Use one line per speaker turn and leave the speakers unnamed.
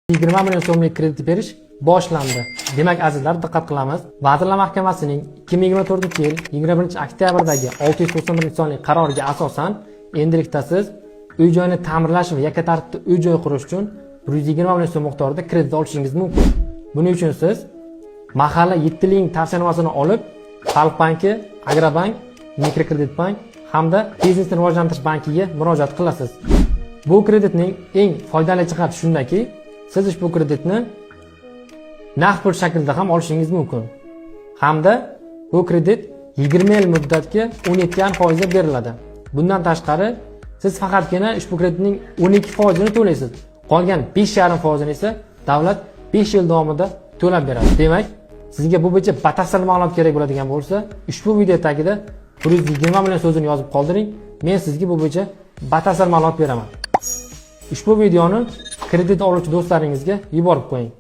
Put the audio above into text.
20 million so'mlik kredit berish boshlandi. Demak, azizlar, diqqat qilamiz. Vazirlar Mahkamasining 2024-yil 21-oktyabrdagi 691-sonli qaroriga asosan endilikda siz uy-joyni ta'mirlash va yakka tartibda uy-joy qurish uchun 120 million so'm miqdorida kredit olishingiz mumkin. Buning uchun siz mahalla yettiligining tavsiyanomasini olib, Xalq banki, Agrobank, Mikrokredit bank hamda Biznesni rivojlantirish bankiga murojaat qilasiz. Bu kreditning eng foydali jihati shundaki, siz ushbu kreditni naqd pul shaklida ham olishingiz mumkin. Hamda bu kredit 20 yil muddatga 17% beriladi. Bundan tashqari, siz faqatgina ushbu kreditning 12% to'laysiz. Qolgan 5,5% esa davlat 5 yil davomida to'lab beradi. Demak, sizga bu bo'yicha batafsil ma'lumot kerak bo'ladigan bo'lsa, ushbu video tagida 120 million so'zini yozib qoldiring. Men sizga bu bo'yicha batafsil ma'lumot beraman. Ushbu videoni kredit oluvchi do'stlaringizga yuborib qo'ying.